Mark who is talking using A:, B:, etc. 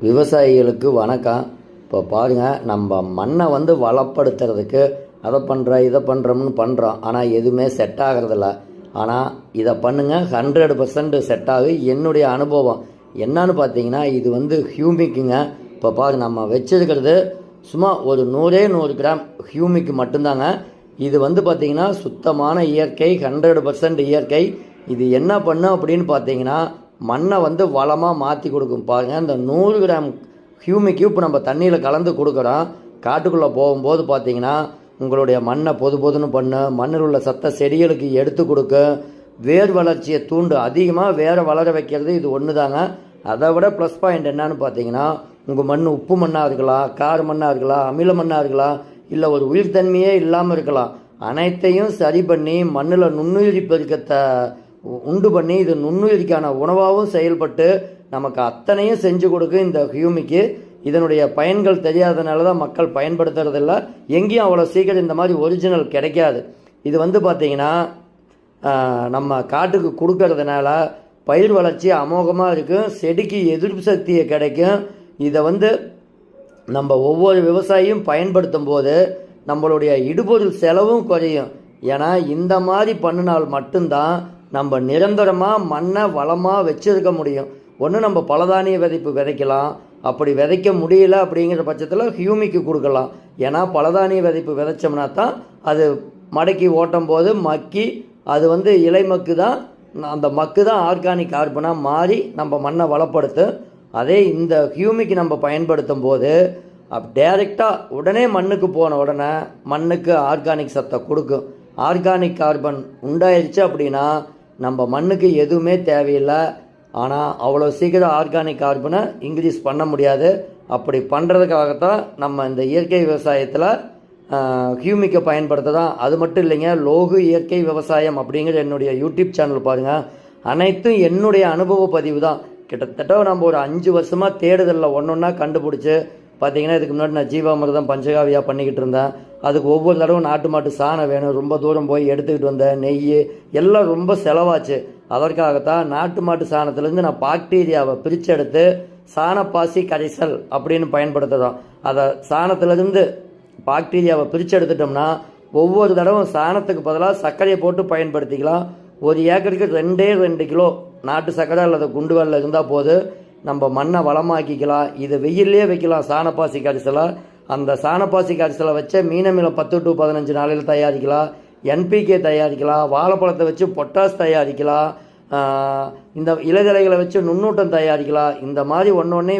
A: விவசாயிகளுக்கு வணக்கம். இப்போ பாருங்கள், நம்ம மண்ணை வளப்படுத்துறதுக்கு அதை பண்ணுறோம் இதை பண்ணுறோம்னு பண்ணுறோம். ஆனால் எதுவுமே செட் ஆகிறதில்ல. ஆனால் இதை பண்ணுங்கள், 100% செட் ஆகும். என்னுடைய அனுபவம் என்னன்னு பார்த்தீங்கன்னா, இது ஹியூமிக்குங்க. இப்போ பாருங்கள், நம்ம வச்சுருக்கிறது சும்மா ஒரு 100 கிராம் ஹியூமிக் மட்டும்தாங்க. இது பார்த்திங்கன்னா சுத்தமான இயற்கை, 100% இயற்கை. இது என்ன பண்ணும் அப்படின்னு பார்த்தீங்கன்னா, மண்ணை வளமாக மாற்றி கொடுக்கும். பாருங்கள், இந்த 100 கிராம் ஹியூமிக்கு இப்போ நம்ம தண்ணியில் கலந்து கொடுக்குறோம். காட்டுக்குள்ளே போகும்போது பார்த்தீங்கன்னா உங்களுடைய மண்ணை பொதுன்னு பண்ணு, மண்ணில் உள்ள சத்த செடிகளுக்கு எடுத்து கொடுக்க, வேர் வளர்ச்சியை தூண்டு, அதிகமாக வேரை வளர வைக்கிறது இது ஒன்று தாங்க. அதை விட ப்ளஸ் பாயிண்ட் என்னன்னு பார்த்தீங்கன்னா, உங்கள் மண் உப்பு மண்ணாக இருக்கலாம், கார் மண்ணாக இருக்கலாம், அமில மண்ணாக இருக்கலாம், இல்லை ஒரு உயிர்த்தன்மையே இல்லாமல் இருக்கலாம். அனைத்தையும் சரி பண்ணி மண்ணில் நுண்ணுயிரி பெருக்கத்தை உண்டு பண்ணி இது நுண்ணுயிரிக்கான உணவாகவும் செயல்பட்டு நமக்கு அத்தனையும் செஞ்சு கொடுக்கு இந்த ஹியூமிக்கு. இதனுடைய பயன்கள் தெரியாதனால தான் மக்கள் பயன்படுத்துறதில்ல. எங்கேயும் அவ்வளோ சீக்கிரம் இந்த மாதிரி ஒரிஜினல் கிடைக்காது. இது பார்த்திங்கன்னா நம்ம காட்டுக்கு கொடுக்கறதுனால பயிர் வளர்ச்சி அமோகமாக இருக்கும், செடிக்கு எதிர்ப்பு சக்தியை கிடைக்கும். இதை நம்ம ஒவ்வொரு விவசாயியும் பயன்படுத்தும் போது நம்மளுடைய இடுபொருள் செலவும் குறையும். ஏன்னா இந்த மாதிரி பண்ணினால் மட்டும்தான் நம்ம நிரந்தரமாக மண்ணை வளமாக வச்சுருக்க முடியும். ஒன்று நம்ம பலதானிய விதைப்பு விதைக்கலாம், அப்படி விதைக்க முடியல அப்படிங்கிற பட்சத்தில் ஹியூமிக்கு கொடுக்கலாம். ஏன்னா பலதானிய விதைப்பு விதைச்சோம்னா தான் அது மடக்கி ஓட்டும் போது மக்கி அது இலை மக்கு தான், அந்த மக்கு தான் ஆர்கானிக் கார்பனாக மாறி நம்ம மண்ணை வளப்படுத்து. அதே இந்த ஹியூமிக்கு நம்ம பயன்படுத்தும் போது டைரெக்டாக உடனே மண்ணுக்கு போன உடனே மண்ணுக்கு ஆர்கானிக் சத்தை கொடுக்கும். ஆர்கானிக் கார்பன் உண்டாயிருச்சு அப்படின்னா நம்ம மண்ணுக்கு எதுவுமே தேவையில்லை. ஆனால் அவ்வளோ சீக்கிரம் ஆர்கானிக் கார்பனை இன்க்ரீஸ் பண்ண முடியாது. அப்படி பண்ணுறதுக்காகத்தான் நம்ம இந்த இயற்கை விவசாயத்தில் ஹியூமிக்கை பயன்படுத்த தான். அது மட்டும் இல்லைங்க, லோகு இயற்கை விவசாயம் அப்படிங்கிற என்னுடைய யூடியூப் சேனல் பாருங்கள். அனைத்தும் என்னுடைய அனுபவ பதிவு தான். கிட்டத்தட்ட நம்ம ஒரு 5 வருஷமாக தேடுதலில் ஒன்றா கண்டுபிடிச்சி பார்த்தீங்கன்னா, இதுக்கு முன்னாடி நான் ஜீவாமிர்தம் பஞ்சகாவியாக பண்ணிக்கிட்டு இருந்தேன். அதுக்கு ஒவ்வொரு தடவை நாட்டு மாட்டு சாணம் வேணும், ரொம்ப தூரம் போய் எடுத்துக்கிட்டு வந்தேன், நெய் எல்லாம் ரொம்ப செலவாச்சு. அதற்காகத்தான் நாட்டு மாட்டு சாணத்துலேருந்து நான் பாக்டீரியாவை பிரித்து எடுத்து சாணப்பாசி கரைசல் அப்படின்னு பயன்படுத்துகிறோம். அதை சாணத்துலேருந்து பாக்டீரியாவை பிரித்து எடுத்துட்டோம்னா ஒவ்வொரு தடவை சாணத்துக்கு பதிலாக சர்க்கரையை போட்டு பயன்படுத்திக்கலாம். ஒரு ஏக்கருக்கு 2 கிலோ நாட்டு சர்க்கரை அல்லது குண்டு வெல்லம் இருந்தால் போது நம்ம மண்ணை வளமாக்கிக்கலாம். இது வெயிலே வைக்கலாம் சாணப்பாசி கரிசலாக. அந்த சாணப்பாசி கரிசலை வச்ச மீனமிலம் 10 to 15 நாளையில் தயாரிக்கலாம். என்பிகே தயாரிக்கலாம். வாழைப்பழத்தை வச்சு பொட்டாஸ் தயாரிக்கலாம். இந்த இலைதலைகளை வச்சு நுண்ணூட்டம் தயாரிக்கலாம். இந்த மாதிரி ஒன்றொன்னே